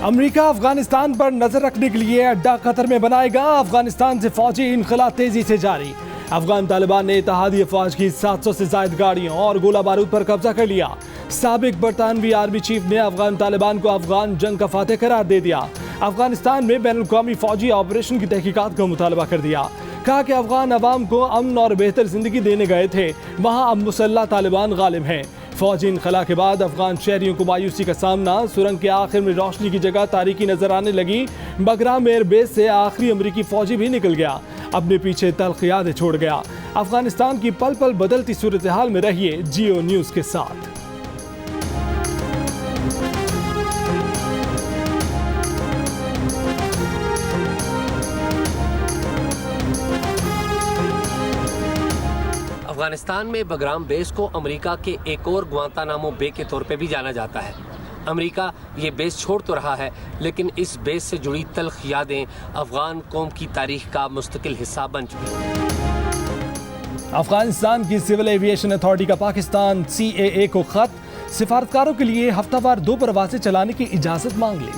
America Afghanistan पर नजर रखने के लिए अड्डा कतर में बनाएगा। अफगानिस्तान से फौजी इनखला तेजी से जारी। अफगान तालिबान ने इत्तेहादी अफवाज की 700 से ज्यादा गाड़ियों और गोला बारूद पर कब्जा कर लिया। साबिक बरतानवी आर्मी चीफ ने अफगान तालिबान को अफगान जंग का फातेह करार दे दिया। अफगानिस्तान में बैनुल-अक़वामी फौजी ऑपरेशन की तहकीकात का मुतालबा कर दिया। कहा कि अफगान अवाम को अमन और बेहतर जिंदगी देने गए थे, वहाँ अब मुसल्लह तालिबान गालिब हैं। फौजी इनखला के बाद अफगान शहरियों को मायूसी का सामना। सुरंग के आखिर में रोशनी की जगह तारीकी नजर आने लगी। बगराम एयरबेस से आखिरी अमरीकी फौजी भी निकल गया, अपने पीछे तल्ख यादें छोड़ गया। अफगानिस्तान की पल पल बदलती सूरत हाल में रहिए जियो न्यूज के साथ। अफगानिस्तान में बगराम बेस को अमेरिका के एक और ग्वांतानामो बे के तौर पे भी जाना जाता है। अमेरिका ये बेस छोड़ तो रहा है, लेकिन इस बेस से जुड़ी तल्ख यादें अफगान कौम की तारीख का मुस्तकिल हिस्सा बन चुकी हैं। अफगानिस्तान की सिविल एविएशन अथॉरिटी का पाकिस्तान CAA को खत। सिफारतकारों के लिए हफ्तावार 2 परवाजें चलाने की इजाजत मांग ली।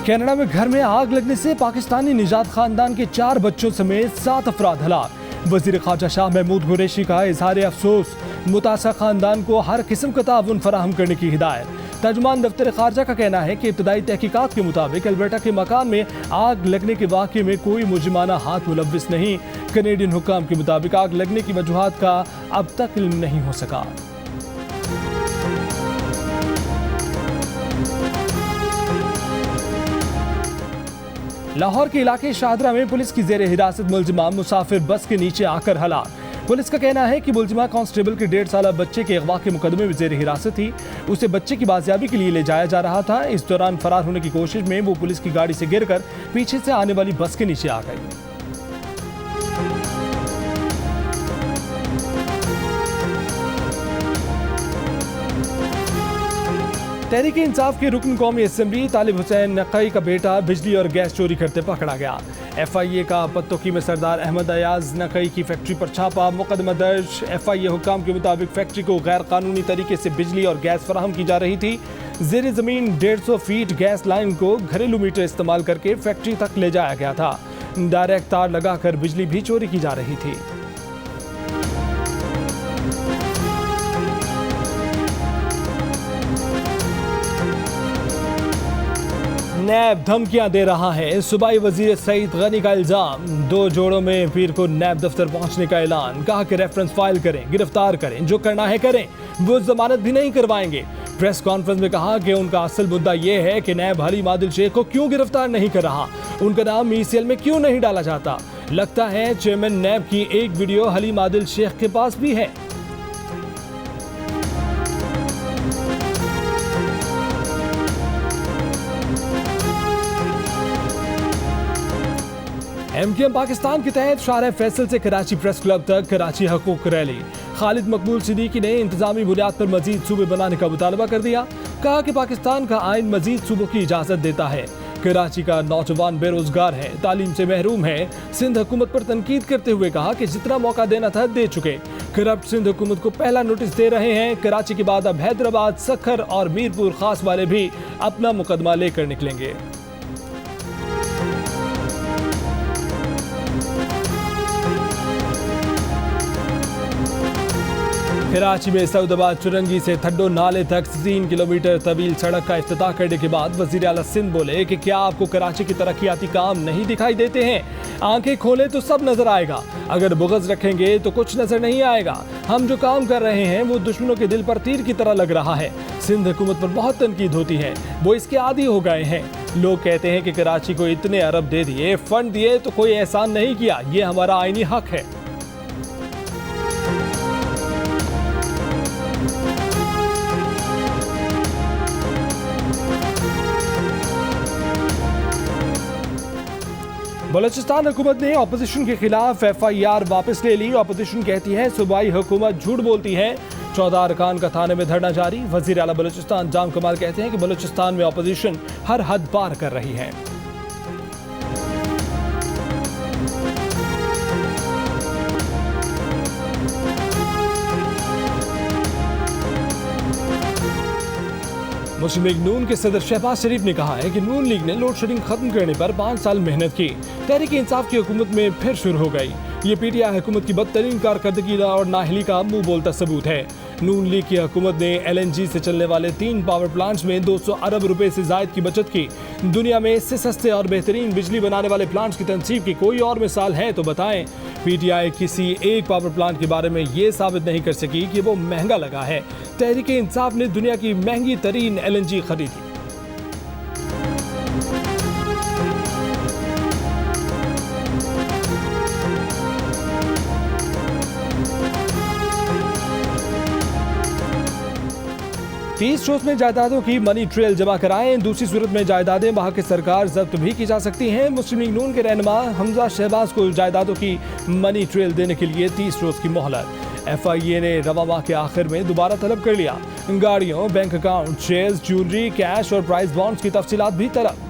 कनाडा में घर में आग लगने से पाकिस्तानी निजात खानदान के 4 बच्चों समेत 7 अफराद हलाक। वजीर ख़ारजा शाह महमूद कुरैशी का इजहार अफसोस। मुतासा खानदान को हर किस्म का ताउन फराहम करने की हिदायत। तर्जुमान दफ्तर ख़ारजा का कहना है कि इब्तदाई तहकीकात के मुताबिक अल्बर्टा के मकान में आग लगने के वाक़े में कोई मुजरिमाना हाथ मुलव्विस नहीं। कनेडियन हुक्काम के मुताबिक आग लगने की वजूहात का अब तक इल्म नहीं हो सका। लाहौर के इलाके शाहदरा में पुलिस की जेर हिरासत मुलजिमा मुसाफिर बस के नीचे आकर हलाक। पुलिस का कहना है कि मुलजिमा कांस्टेबल के 1.5 साल बच्चे के अगवा के मुकदमे में जेर हिरासत थी। उसे बच्चे की बाजियाबी के लिए ले जाया जा रहा था। इस दौरान फरार होने की कोशिश में वो पुलिस की गाड़ी से गिरकर पीछे से आने वाली बस के नीचे आ गई। तहरीक-ए इंसाफ के रुकन कौमी असेंबली तालिब हुसैन नकई का बेटा बिजली और गैस चोरी करते पकड़ा गया। FIA का पत्तोकी में सरदार अहमद अयाज नकई की फैक्ट्री पर छापा, मुकदमा दर्ज। FIA हुक्काम के मुताबिक फैक्ट्री को गैर कानूनी तरीके से बिजली और गैस फराहम की जा रही थी। जेर जमीन 150 फीट गैस लाइन को घरेलू मीटर इस्तेमाल करके फैक्ट्री तक ले जाया गया था। डायरेक्ट तार लगाकर बिजली भी चोरी की जा रही थी। नैब धमकियां दे रहा है। सूबाई वजीर सईद गनी का इल्जाम। 2 जोड़ों में पीर को नैब दफ्तर पहुंचने का ऐलान। कहा कि रेफरेंस फाइल करें, गिरफ्तार करें, जो करना है करें, वो जमानत भी नहीं करवाएंगे। प्रेस कॉन्फ्रेंस में कहा कि उनका असल मुद्दा यह है कि नैब हलीम आदिल शेख को क्यों गिरफ्तार नहीं कर रहा, उनका नाम ECL में क्यों नहीं डाला जाता। लगता है चेयरमैन नैब की एक वीडियो हलीम आदिल शेख के पास भी है। MKM पाकिस्तान के तहत शाहर फैसल से कराची प्रेस क्लब तक कराची हकूक रैली। खालिद मकबूल सिद्दीकी ने इंतजामी बुनियाद पर मजीद सूबे बनाने का मुतालबा कर दिया। कहा कि पाकिस्तान का आइन मजीद सूबों की इजाजत देता है। कराची का नौजवान बेरोजगार है, तालीम से महरूम है। सिंध हुकूमत पर तनकीद करते हुए कहा कि जितना मौका देना था दे चुके। करप्ट सिंध हुकूमत को पहला नोटिस दे रहे हैं। कराची के बाद अब हैदराबाद, सखर और मीरपुर खास वाले भी अपना मुकदमा लेकर निकलेंगे। कराची में सऊदाबाद चुरंगी से थड्डो नाले तक 3 किलोमीटर तवील सड़क का इफ्तिताह करने के बाद वजीर आला सिंध बोले कि क्या आपको कराची के तरक्याती काम नहीं दिखाई देते हैं? आंखें खोले तो सब नजर आएगा, अगर बुग़्ज़ रखेंगे तो कुछ नजर नहीं आएगा। हम जो काम कर रहे हैं वो दुश्मनों के दिल पर तीर की तरह लग रहा है। सिंध हुकूमत पर बहुत तनकीद होती है, वो इसके आदी हो गए हैं। लोग कहते हैं कि कराची को इतने अरब दे दिए, फंड दिए तो कोई एहसान नहीं किया, ये हमारा आईनी हक है। बलूचिस्तान हुकूमत ने अपोजिशन के खिलाफ FIR वापस ले ली। अपोजिशन कहती है सूबाई हुकूमत झूठ बोलती है। 14 अरकान का थाने में धरना जारी। वजीर आला बलूचिस्तान जाम कमाल कहते हैं कि बलूचिस्तान में अपोजिशन हर हद पार कर रही है। मुस्लिम लीग नून के सदर शहबाज शरीफ ने कहा है कि नून लीग ने लोड शेडिंग खत्म करने पर 5 साल मेहनत की। तहरीक इंसाफ की हुकूमत में फिर शुरू हो गई। ये पीटीआई हुकूमत की बदतरीन कारकर्दगी और नाअहली का मुंह बोलता सबूत है। नून लीग की हुकूमत ने LNG से चलने वाले 3 पावर प्लांट्स में 200 अरब रुपए से जायद की बचत की। दुनिया में इससे सस्ते और बेहतरीन बिजली बनाने वाले प्लांट्स की तनसीब की कोई और मिसाल है तो बताएं। पीटीआई किसी एक पावर प्लांट के बारे में ये साबित नहीं कर सकी कि वो महंगा लगा है। तहरीक इंसाफ ने दुनिया की महंगी तरीन LNG खरीदी। तीस रोज में जायदादों की मनी ट्रेल जमा कराएं। दूसरी सूरत में जायदादें वहां की सरकार जब्त भी की जा सकती हैं। मुस्लिम लीग नून के रहनुमा हमजा शहबाज को जायदादों की मनी ट्रेल देने के लिए 30 रोज की मोहलत। FIA ने रवा माह के आखिर में दोबारा तलब कर लिया। गाड़ियों, bank account, shares, jewellery, cash और प्राइस बॉन्ड्स की तफसीलात भी तलब।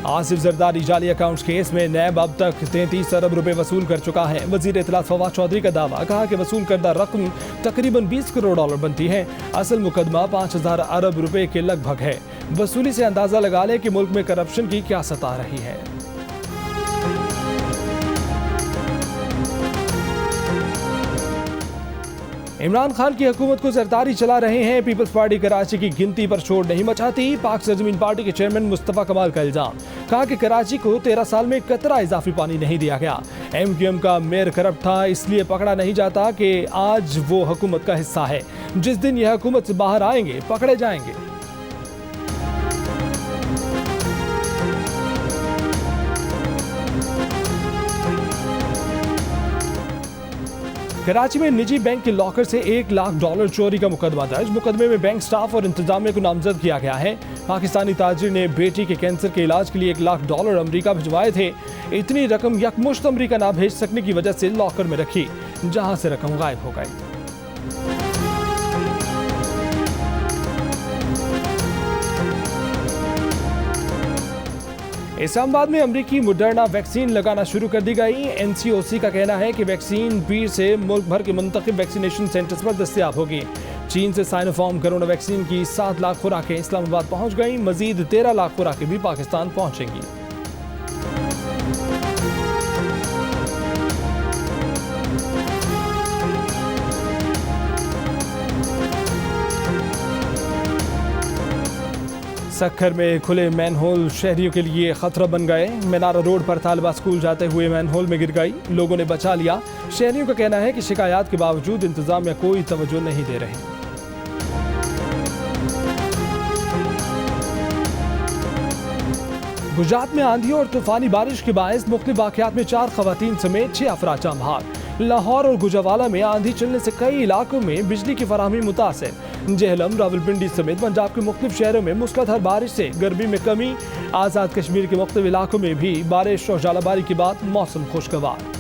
आसिफ जरदारी जाली अकाउंट्स केस में नैब अब तक 33 अरब रुपए वसूल कर चुका है। वजीर इत्तलात फवाद चौधरी का दावा, कहा कि वसूल करदा रकम तकरीबन 20 करोड़ डॉलर बनती है। असल मुकदमा 5000 अरब रुपए के लगभग है। वसूली से अंदाजा लगा ले कि मुल्क में करप्शन की क्या सता रही है। इमरान खान की हुकूमत को जरदारी चला रहे हैं। पीपल्स पार्टी कराची की गिनती पर शोर नहीं मचाती। पाक सरजमीन पार्टी के चेयरमैन मुस्तफा कमाल का इल्जाम, कहा कि कराची को 13 साल में कतरा इजाफी पानी नहीं दिया गया। MQM का मेयर करप्ट था, इसलिए पकड़ा नहीं जाता कि आज वो हुकूमत का हिस्सा है। जिस दिन यह हुकूमत से बाहर आएंगे पकड़े जाएंगे। कराची में निजी बैंक के लॉकर से $1 लाख चोरी का मुकदमा दर्ज। मुकदमे में बैंक स्टाफ और इंतजामिया को नामजद किया गया है। पाकिस्तानी ताजिर ने बेटी के कैंसर के इलाज के लिए $1 लाख अमेरिका भिजवाए थे। इतनी रकम यकमुश्त अमेरिका ना भेज सकने की वजह से लॉकर में रखी, जहां से रकम गायब हो गई। इस्लामाबाद में अमरीकी मोडर्ना वैक्सीन लगाना शुरू कर दी गई। NCOC का कहना है कि वैक्सीन पीर से मुल्क भर के मुंतखब वैक्सीनेशन सेंटर्स पर दस्तयाब होगी। चीन से साइनोफार्म कोरोना वैक्सीन की 7 लाख खुराकें इस्लामाबाद पहुंच गई। मजीद 13 लाख खुराकें भी पाकिस्तान पहुंचेंगी। सक्खर में खुले मैनहोल शहरियों के लिए खतरा बन गए। मीनारा रोड पर तालिबा स्कूल जाते हुए मैनहोल में गिर गई, लोगों ने बचा लिया। शहरियों का कहना है कि शिकायत के बावजूद इंतजामिया कोई तवज्जो नहीं दे रही। गुजरात में आंधी और तूफानी बारिश के बायस मुख्तलिफ वाक़यात में 4 खवातीन समेत 6 अफराद जाम बहक। लाहौर और गुजरावाला में आंधी चलने से कई इलाकों में बिजली की फराहमी मुतासिर। जेहलम, रावलपिंडी समेत पंजाब के मुख्तलिफ शहरों में मूसलाधार बारिश से गर्मी में कमी। आज़ाद कश्मीर के मुख्तलिफ इलाकों में भी बारिश और जालाबारी के बाद मौसम खुशगवार।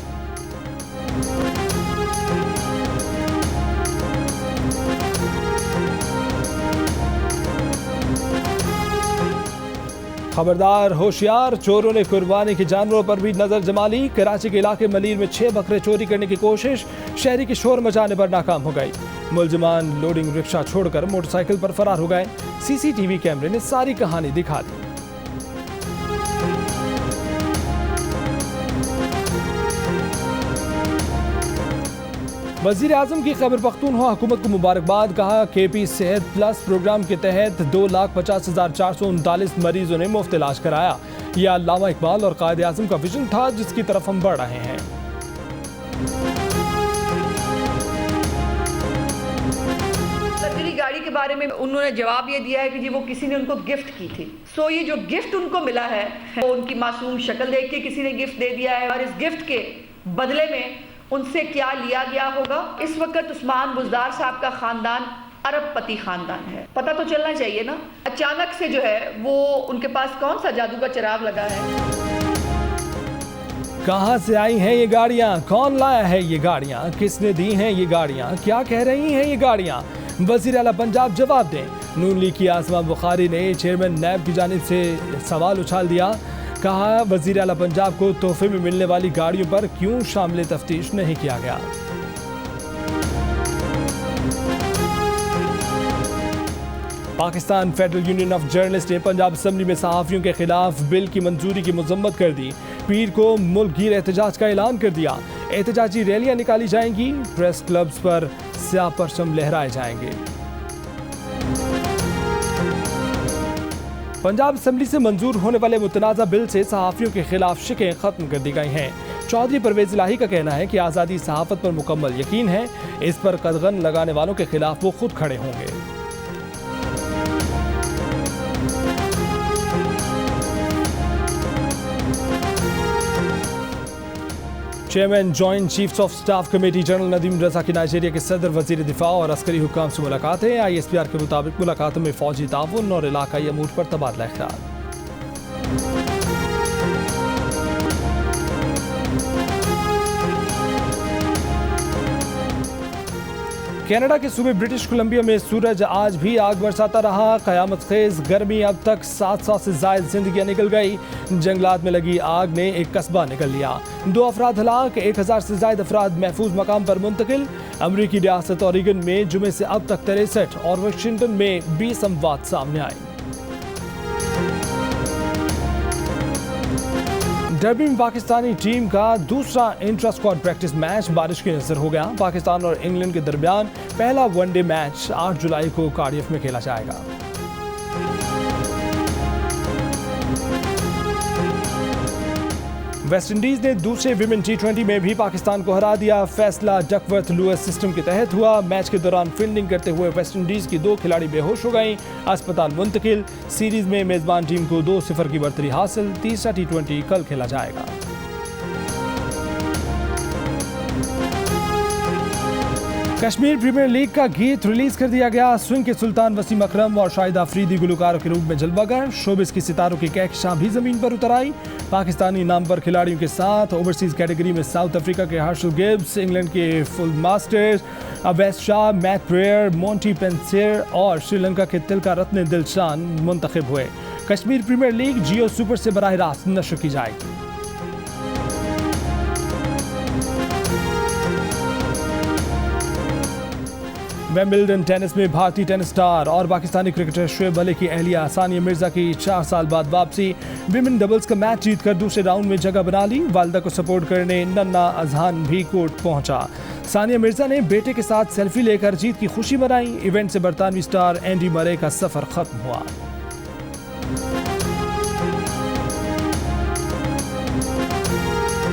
खबरदार होशियार, चोरों ने कुर्बानी के जानवरों पर भी नजर जमा ली। कराची के इलाके मलीर में 6 बकरे चोरी करने की कोशिश, शहरी के शोर मचाने पर नाकाम हो गई। मुलजमान लोडिंग रिक्शा छोड़कर मोटरसाइकिल पर फरार हो गए। CCTV कैमरे ने सारी कहानी दिखा दी। वज़ीर आज़म की खैबर पख्तूनख्वा हुकूमत को मुबारकबाद, कहा KP सेहत प्लस प्रोग्राम के तहत 2,50,439 मरीजों ने मुफ्त इलाज कराया। यह अल्लामा इकबाल और कायद आज़म का विजन था, जिसकी तरफ हम बढ़ रहे हैं। सर्जरी गाड़ी के बारे में उन्होंने जवाब ये दिया है कि जी वो किसी ने उनको गिफ्ट की थी। सो ये जो गिफ्ट उनको मिला है वो उनकी मासूम शक्ल देख के किसी ने गिफ्ट दे दिया है, और इस गिफ्ट के बदले में उनसे क्या लिया गया होगा। इस वक्त उस्मान बुज़दार साहब का खानदान अरबपति खानदान है, पता तो चलना चाहिए ना। अचानक से जो है वो उनके पास कौन सा जादू का चिराग लगा है। कहां से आई हैं ये गाड़ियां, कौन लाया है ये गाड़ियां, किसने दी हैं ये गाड़ियां, क्या कह रही हैं ये गाड़ियां। वज़ीर आला पंजाब जवाब दें। नून लीग की आसमा बुखारी ने चेयरमैन नैब की जानिब से सवाल उछाल दिया। कहा वजीर आला पंजाब को तोहफे में मिलने वाली गाड़ियों पर क्यों शामिल तफ्तीश नहीं किया गया। Pakistan federal union of journalist ने पंजाब असेंबली में सहाफ़ियों के खिलाफ बिल की मंजूरी की मजम्मत कर दी। पीर को मुल्क गिर एहतजाज का ऐलान कर दिया। एहतजाजी रैलियां निकाली जाएंगी, प्रेस क्लब्स पर स्याह परचम लहराए जाएंगे। पंजाब असेंबली से मंजूर होने वाले मुतनाज़ा बिल से सहाफ़ियों के खिलाफ शिकें खत्म कर दी गई हैं। चौधरी परवेज इलाही का कहना है कि आज़ादी सहाफ़त पर मुकम्मल यकीन है, इस पर कदगन लगाने वालों के खिलाफ वो खुद खड़े होंगे। Chairman joint chiefs of staff committee general Nadeem Raza की नाइजीरिया के सदर, वजीर दिफा और अस्करी हुक्काम से मुलाकातें। ISPR के मुताबिक मुलाकातों में फौजी ताउन और इलाकाई अमूर पर तबादला ख्याल। कनाडा के सूबे ब्रिटिश कोलंबिया में सूरज आज भी आग बरसाता रहा। कयामत खेज गर्मी, अब तक 700 से जायद जिंदगियां निकल गई। जंगलात में लगी आग ने एक कस्बा निकल लिया। 2 अफराद हलाक, 1000 से जायद अफराद महफूज मकाम पर मुंतकिल। अमरीकी रियासत ओरेगन में जुमे से अब तक 63 और वाशिंगटन में 20 अमवात सामने आए। डर्बी में पाकिस्तानी टीम का दूसरा इंट्रा स्क्वाड प्रैक्टिस मैच बारिश की नजर हो गया। पाकिस्तान और इंग्लैंड के दरमियान पहला वनडे मैच 8 जुलाई को कार्डिफ में खेला जाएगा। वेस्टइंडीज ने दूसरे विमेन T20 में भी पाकिस्तान को हरा दिया। फैसला डकवर्थ लुइस सिस्टम के तहत हुआ। मैच के दौरान फील्डिंग करते हुए वेस्टइंडीज की 2 खिलाड़ी बेहोश हो गईं, अस्पताल मुंतकिल। सीरीज में मेजबान टीम को 2-0 की बढ़तरी हासिल। तीसरा T20 कल खेला जाएगा। कश्मीर प्रीमियर लीग का गीत रिलीज कर दिया गया। स्विंग के सुल्तान वसीम अकरम और शाहिद आफरीदी गुलकारों के रूप में जलवागर। शोबिस की सितारों की कहकशां भी जमीन पर उतर आई। पाकिस्तानी नामवर खिलाड़ियों के साथ ओवरसीज कैटेगरी में साउथ अफ्रीका के हर्षल गिब्स, इंग्लैंड के Phil Mustard Owais Shah, Matt Prior, Monty Panesar और श्रीलंका के तिलका रत्ने दिलशान मुंतखब हुए। Kashmir Premier League Geo Super से बराह रास्त नशर की जाएगी। विंबलडन टेनिस में भारतीय टेनिस स्टार और पाकिस्तानी क्रिकेटर शोएब अली की अहलिया सानिया मिर्जा की 4 साल बाद वापसी। विमेन डबल्स का मैच जीतकर दूसरे राउंड में जगह बना ली। वालिदा को सपोर्ट करने नन्ना अजहान भी कोर्ट पहुंचा। सानिया मिर्जा ने बेटे के साथ सेल्फी लेकर जीत की खुशी मनाई। इवेंट से बरतानवी स्टार एंडी मरे का सफर खत्म हुआ।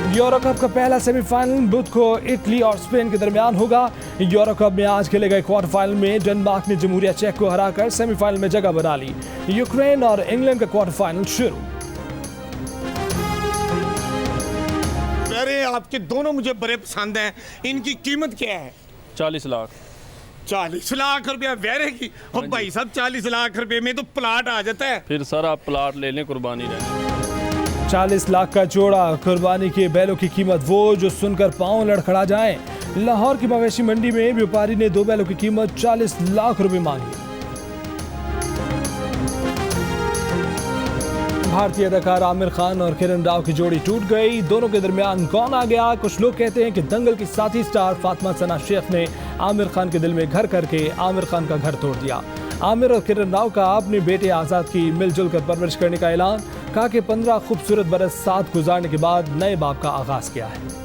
यूरो कप का पहला सेमीफाइनल बुध को इटली और स्पेन के दरमियान होगा। यूरो कप में आज खेले गए क्वार्टर फाइनल में डेनमार्क ने जमहूरिया चेक को हराकर सेमीफाइनल में जगह बना ली। यूक्रेन और इंग्लैंड का क्वार्टर फाइनल शुरू। अरे आपके दोनों मुझे बड़े पसंद हैं। इनकी कीमत क्या है? 40 लाख। 40 लाख रुपया वेरे की? और भाई साहब 40 लाख रुपए में तो प्लाट आ जाता है। फिर सर आप प्लाट ले लें, कुर्बानी रहने। 40 लाख का जोड़ा। कुर्बानी के बैलों की कीमत वो जो सुनकर पांव लड़खड़ा जाएं। लाहौर की मवेशी मंडी में व्यापारी ने 2 बैलों की कीमत 40 लाख रुपए मांगी। भारतीय अदाकार आमिर खान और किरण राव की जोड़ी टूट गई। दोनों के दरमियान कौन आ गया? कुछ लोग कहते हैं कि दंगल की साथी स्टार फातिमा सना शेख ने आमिर खान के दिल में घर करके आमिर खान का घर तोड़ दिया। आमिर और किरण राव का अपने बेटे आज़ाद की मिलजुल कर परवरिश करने का ऐलान। कहा कि 15 खूबसूरत बरस साथ गुजारने के बाद नए बाप का आगाज किया है।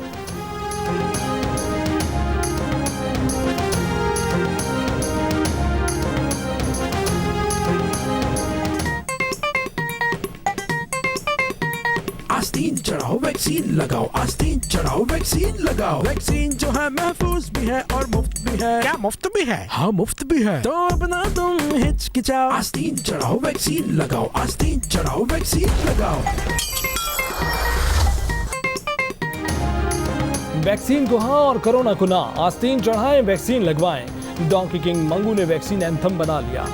आस्तीन चढ़ाओ वैक्सीन लगाओ, आस्तीन चढ़ाओ वैक्सीन लगाओ। वैक्सीन जो है महफूज भी है और मुफ्त भी है। क्या मुफ्त भी है? हाँ मुफ्त भी है। तो अपना तुम हिचकिचाओ, आस्तीन चढ़ाओ वैक्सीन लगाओ, आस्तीन चढ़ाओ वैक्सीन लगाओ। वैक्सीन को हाँ और कोरोना को ना। आस्तीन चढ़ाएं, वैक्सीन लगवाएं। डोंकी किंग मंगू ने वैक्सीन एंथम बना लिया।